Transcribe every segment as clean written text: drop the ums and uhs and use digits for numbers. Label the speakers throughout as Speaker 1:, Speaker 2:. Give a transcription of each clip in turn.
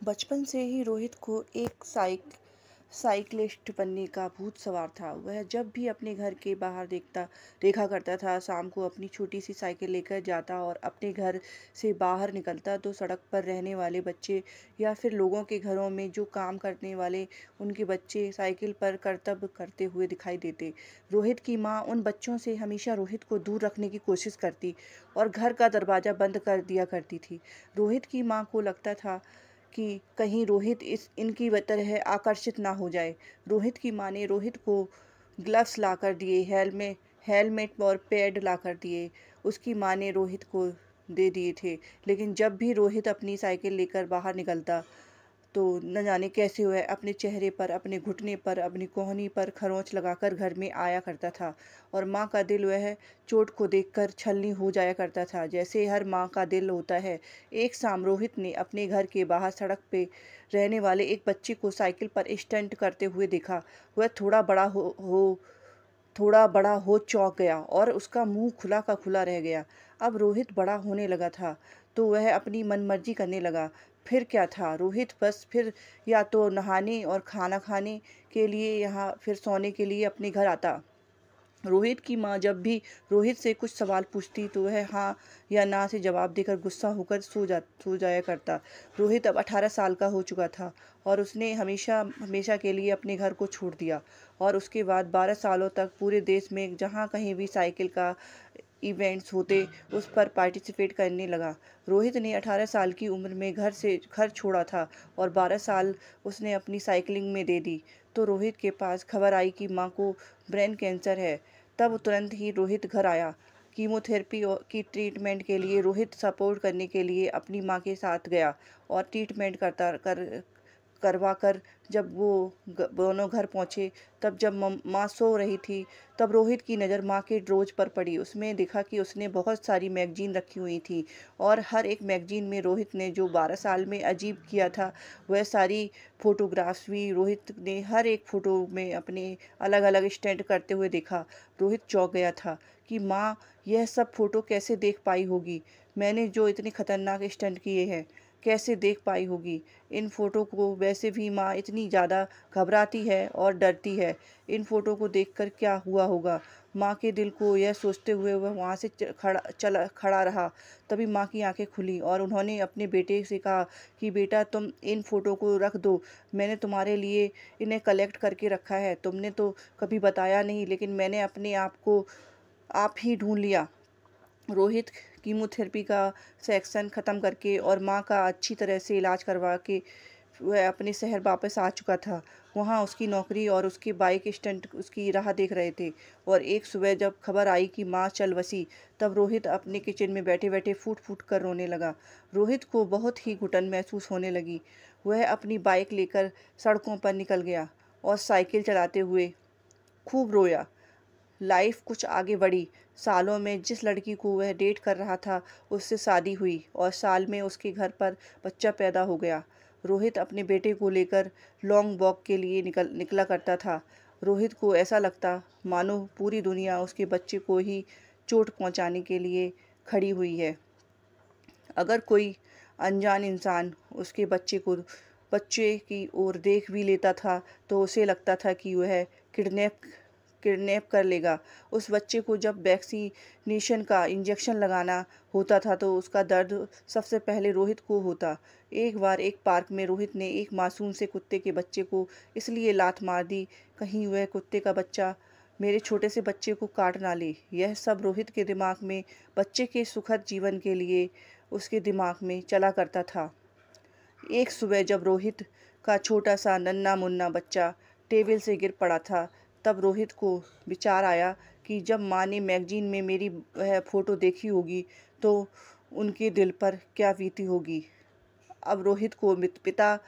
Speaker 1: बचपन से ही रोहित को एक साइकिलिस्ट बनने का भूत सवार था। वह जब भी अपने घर के बाहर देखा करता था, शाम को अपनी छोटी सी साइकिल लेकर जाता और अपने घर से बाहर निकलता तो सड़क पर रहने वाले बच्चे या फिर लोगों के घरों में जो काम करने वाले उनके बच्चे साइकिल पर करतब करते हुए दिखाई देते। रोहित की माँ उन बच्चों से हमेशा रोहित को दूर रखने की कोशिश करती और घर का दरवाज़ा बंद कर दिया करती थी। रोहित की माँ को लगता था कि कहीं रोहित इनकी तरह आकर्षित ना हो जाए। रोहित की माँ ने रोहित को ग्लव्स ला कर दिए, हेलमेट और पैड ला कर दिए। उसकी माँ ने रोहित को दे दिए थे। लेकिन जब भी रोहित अपनी साइकिल लेकर बाहर निकलता तो न जाने कैसे वह अपने चेहरे पर, अपने घुटने पर, अपनी कोहनी पर खरोंच लगाकर घर में आया करता था और माँ का दिल वह चोट को देखकर छलनी हो जाया करता था, जैसे हर माँ का दिल होता है। एक शाम रोहित ने अपने घर के बाहर सड़क पे रहने वाले एक बच्चे को साइकिल पर स्टंट करते हुए देखा। वह थोड़ा बड़ा हो चौंक गया और उसका मुंह खुला का खुला रह गया। अब रोहित बड़ा होने लगा था तो वह अपनी मनमर्जी करने लगा। फिर क्या था, रोहित बस फिर या तो नहाने और खाना खाने के लिए या फिर सोने के लिए अपने घर आता। रोहित की माँ जब भी रोहित से कुछ सवाल पूछती तो वह हाँ या ना से जवाब देकर गुस्सा होकर सो जाया करता। रोहित अब 18 साल का हो चुका था और उसने हमेशा हमेशा के लिए अपने घर को छोड़ दिया और उसके बाद 12 सालों तक पूरे देश में जहाँ कहीं भी साइकिल का इवेंट्स होते उस पर पार्टिसिपेट करने लगा। रोहित ने 18 साल की उम्र में घर छोड़ा था और 12 साल उसने अपनी साइकिलिंग में दे दी। तो रोहित के पास खबर आई कि माँ को ब्रेन कैंसर है। तब तुरंत ही रोहित घर आया। कीमोथेरेपी की ट्रीटमेंट के लिए रोहित सपोर्ट करने के लिए अपनी माँ के साथ गया और ट्रीटमेंट करवा कर जब वो दोनों घर पहुँचे, तब जब माँ सो रही थी तब रोहित की नज़र माँ के ड्रोज पर पड़ी। उसमें देखा कि उसने बहुत सारी मैगजीन रखी हुई थी और हर एक मैगजीन में रोहित ने जो 12 साल में अजीब किया था वह सारी फोटोग्राफ्स भी रोहित ने हर एक फ़ोटो में अपने अलग अलग स्टंट करते हुए देखा। रोहित चौंक गया था कि माँ यह सब फ़ोटो कैसे देख पाई होगी। मैंने जो इतने खतरनाक स्टंट किए हैं कैसे देख पाई होगी। इन फ़ोटो को वैसे भी माँ इतनी ज़्यादा घबराती है और डरती है। इन फ़ोटो को देखकर क्या हुआ होगा। माँ के दिल को यह सोचते हुए वह वहाँ से खड़ा रहा। तभी माँ की आंखें खुली और उन्होंने अपने बेटे से कहा कि बेटा तुम इन फ़ोटो को रख दो, मैंने तुम्हारे लिए इन्हें कलेक्ट करके रखा है। तुमने तो कभी बताया नहीं, लेकिन मैंने अपने आप को आप ही ढूंढ लिया। रोहित कीमोथेरेपी का सेक्शन ख़त्म करके और माँ का अच्छी तरह से इलाज करवा के वह अपने शहर वापस आ चुका था। वहाँ उसकी नौकरी और उसके बाइक स्टंट उसकी राह देख रहे थे और एक सुबह जब खबर आई कि माँ चल बसी, तब रोहित अपने किचन में बैठे बैठे फूट फूट कर रोने लगा। रोहित को बहुत ही घुटन महसूस होने लगी। वह अपनी बाइक लेकर सड़कों पर निकल गया और साइकिल चलाते हुए खूब रोया। लाइफ कुछ आगे बढ़ी। सालों में जिस लड़की को वह डेट कर रहा था उससे शादी हुई और साल में उसके घर पर बच्चा पैदा हो गया। रोहित अपने बेटे को लेकर लॉन्ग वॉक के लिए निकला करता था। रोहित को ऐसा लगता मानो पूरी दुनिया उसके बच्चे को ही चोट पहुंचाने के लिए खड़ी हुई है। अगर कोई अनजान इंसान उसके बच्चे की ओर देख भी लेता था तो उसे लगता था कि वह किडनैप किडनैप कर लेगा। उस बच्चे को जब वैक्सीनेशन का इंजेक्शन लगाना होता था तो उसका दर्द सबसे पहले रोहित को होता। एक बार एक पार्क में रोहित ने एक मासूम से कुत्ते के बच्चे को इसलिए लात मार दी कहीं वह कुत्ते का बच्चा मेरे छोटे से बच्चे को काट ना ले। यह सब रोहित के दिमाग में बच्चे के सुखद जीवन के लिए उसके दिमाग में चला करता था। एक सुबह जब रोहित का छोटा सा नन्हा मुन्ना बच्चा टेबल से गिर पड़ा था, तब रोहित को विचार आया कि जब माँ ने मैगजीन में मेरी वह फ़ोटो देखी होगी तो उनके दिल पर क्या बीती होगी। अब रोहित को पिता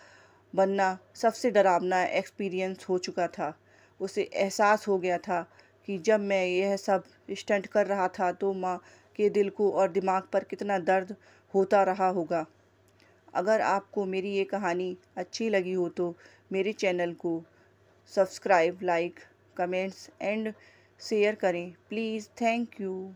Speaker 1: बनना सबसे डरावना एक्सपीरियंस हो चुका था। उसे एहसास हो गया था कि जब मैं यह सब स्टंट कर रहा था तो माँ के दिल को और दिमाग पर कितना दर्द होता रहा होगा। अगर आपको मेरी ये कहानी अच्छी लगी हो तो मेरे चैनल को subscribe, like, comments and share करें प्लीज़। Thank you.